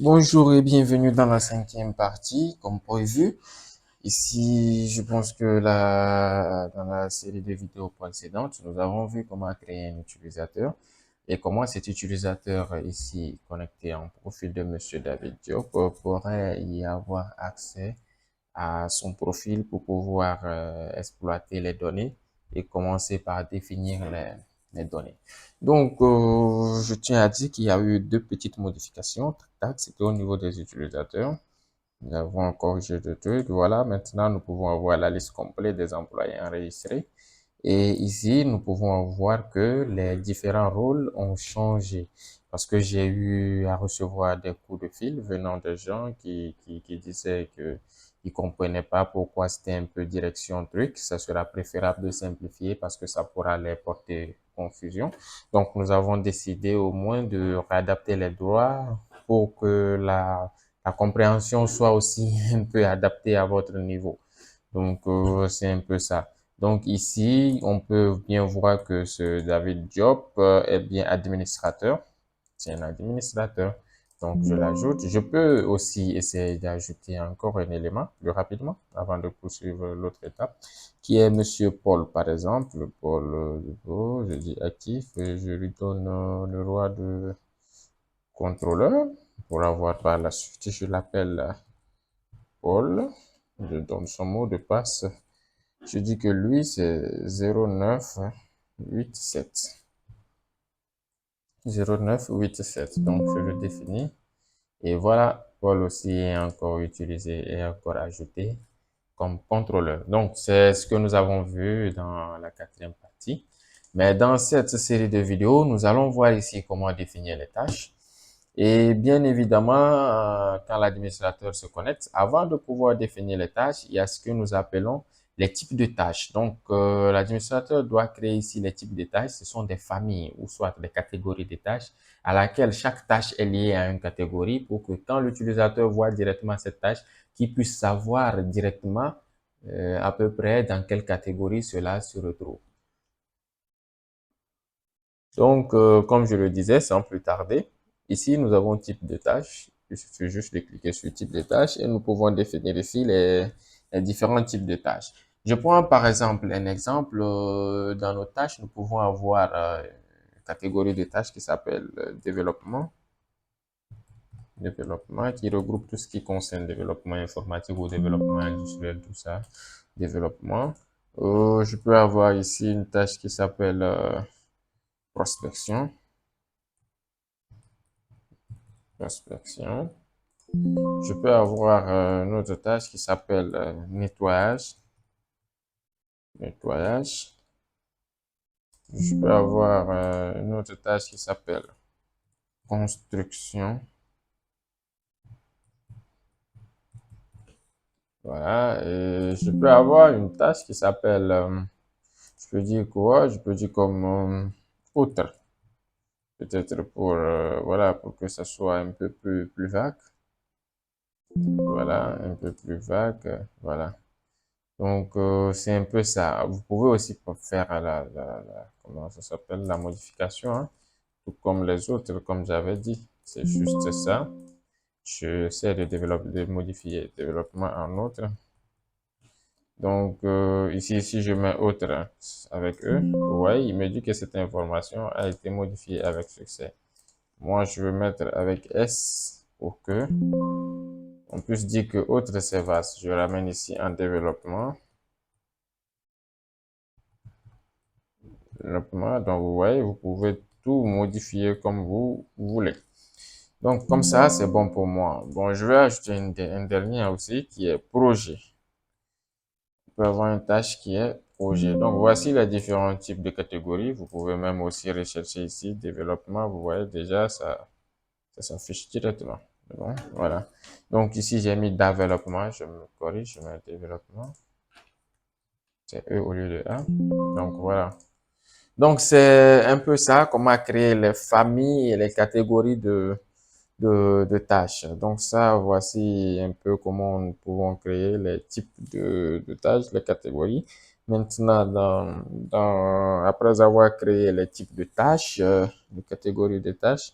Bonjour et bienvenue dans la cinquième partie, comme prévu. Ici, je pense que dans la série de vidéos précédentes, nous avons vu comment créer un utilisateur et comment cet utilisateur ici connecté en profil de Monsieur David Diop pourrait y avoir accès à son profil pour pouvoir exploiter les données et commencer par définir les données. Donc, je tiens à dire qu'il y a eu deux petites modifications. Tac, c'était au niveau des utilisateurs. Nous avons corrigé deux trucs. Voilà, maintenant, nous pouvons avoir la liste complète des employés enregistrés. Et ici, nous pouvons voir que les différents rôles ont changé parce que j'ai eu à recevoir des coups de fil venant de gens qui disaient que ils comprenaient pas pourquoi c'était un peu direction truc. Ça sera préférable de simplifier parce que ça pourra les porter confusion. Donc, nous avons décidé au moins de réadapter les droits pour que la compréhension soit aussi un peu adaptée à votre niveau. Donc, c'est un peu ça. Donc ici, on peut bien voir que ce David Diop est bien administrateur. C'est un administrateur. Donc je l'ajoute. Je peux aussi essayer d'ajouter encore un élément plus rapidement avant de poursuivre l'autre étape, qui est Monsieur Paul, par exemple. Paul, je dis actif et je lui donne le droit de contrôleur pour avoir par la suite, je l'appelle Paul. Je donne son mot de passe. Je dis que lui, c'est 0987. 0987. Donc, je le définis. Et voilà, Paul aussi est encore utilisé et encore ajouté comme contrôleur. Donc, c'est ce que nous avons vu dans la quatrième partie. Mais dans cette série de vidéos, nous allons voir ici comment définir les tâches. Et bien évidemment, quand l'administrateur se connecte, avant de pouvoir définir les tâches, il y a ce que nous appelons les types de tâches. Donc, l'administrateur doit créer ici les types de tâches. Ce sont des familles ou soit des catégories de tâches à laquelle chaque tâche est liée à une catégorie pour que quand l'utilisateur voit directement cette tâche, qu'il puisse savoir directement à peu près dans quelle catégorie cela se retrouve. Donc, comme je le disais, sans plus tarder, ici, nous avons type de tâche. Il suffit juste de cliquer sur type de tâche et nous pouvons définir ici les différents types de tâches. Je prends par exemple un exemple. Dans nos tâches, nous pouvons avoir une catégorie de tâches qui s'appelle développement. Développement qui regroupe tout ce qui concerne développement informatique ou développement industriel, tout ça. Développement. Je peux avoir ici une tâche qui s'appelle prospection. Prospection. Je peux avoir une autre tâche qui s'appelle nettoyage. Nettoyage. Je peux avoir une autre tâche qui s'appelle construction. Voilà. Et je peux avoir une tâche qui s'appelle, je peux dire quoi? Je peux dire comme autre. Peut-être pour, voilà, pour que ça soit un peu plus vague. Voilà, un peu plus vague. Voilà. Donc, c'est un peu ça. Vous pouvez aussi faire comment ça s'appelle, la modification, hein, tout comme les autres, comme j'avais dit. C'est juste ça. J'essaie de développer, de modifier développement en autre. Donc, ici, si je mets autre avec eux, vous voyez, il me dit que cette information a été modifiée avec succès. Moi, je vais mettre avec S pour que on puisse dire que autre c'est vaste. Je ramène ici en développement. Développement. Donc, vous voyez, vous pouvez tout modifier comme vous voulez. Donc, comme ça, c'est bon pour moi. Bon, je vais ajouter un dernier aussi qui est projet. On peut avoir une tâche qui est projet. Donc, voici les différents types de catégories. Vous pouvez même aussi rechercher ici développement. Vous voyez déjà, ça s'affiche directement. Bon, voilà. Donc, ici, j'ai mis développement. Je me corrige, je mets développement. C'est E au lieu de A. Donc, voilà. Donc, c'est un peu ça, comment créer les familles et les catégories de tâches. Donc, ça, voici un peu comment nous pouvons créer les types de tâches, les catégories. Maintenant, après avoir créé les types de tâches, les catégories de tâches,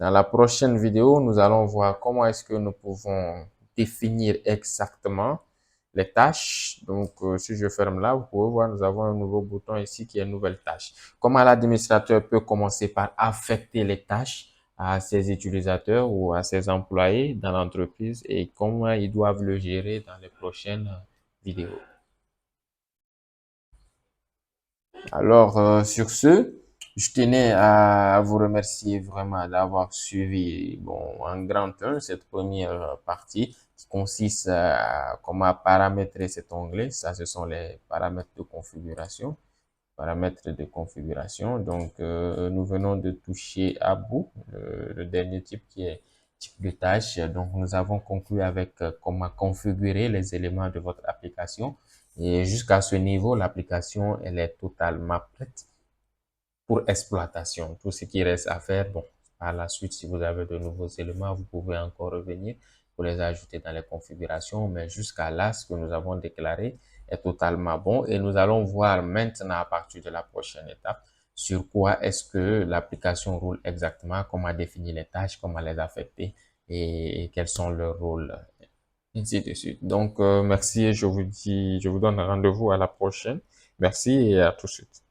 Dans la prochaine vidéo, nous allons voir comment est-ce que nous pouvons définir exactement les tâches. Donc, si je ferme là, vous pouvez voir, nous avons un nouveau bouton ici qui est nouvelle tâche. Comment l'administrateur peut commencer par affecter les tâches à ses utilisateurs ou à ses employés dans l'entreprise et comment ils doivent le gérer dans les prochaines vidéos. Alors, sur ce, je tenais à vous remercier vraiment d'avoir suivi, bon, en grand 1 cette première partie qui consiste à comment paramétrer cet onglet. Ça, ce sont les paramètres de configuration. Paramètres de configuration. Donc, nous venons de toucher à bout le dernier type qui est type de tâche. Donc, nous avons conclu avec comment configurer les éléments de votre application. Et jusqu'à ce niveau, l'application, elle est totalement prête pour exploitation. Tout ce qui reste à faire, bon, par la suite, si vous avez de nouveaux éléments, vous pouvez encore revenir pour les ajouter dans les configurations. Mais jusqu'à là, ce que nous avons déclaré est totalement bon. Et nous allons voir maintenant à partir de la prochaine étape sur quoi est-ce que l'application roule exactement, comment définir les tâches, comment les affecter et quels sont leurs rôles, ainsi de suite. Donc, merci et je vous donne rendez-vous à la prochaine. Merci et à tout de suite.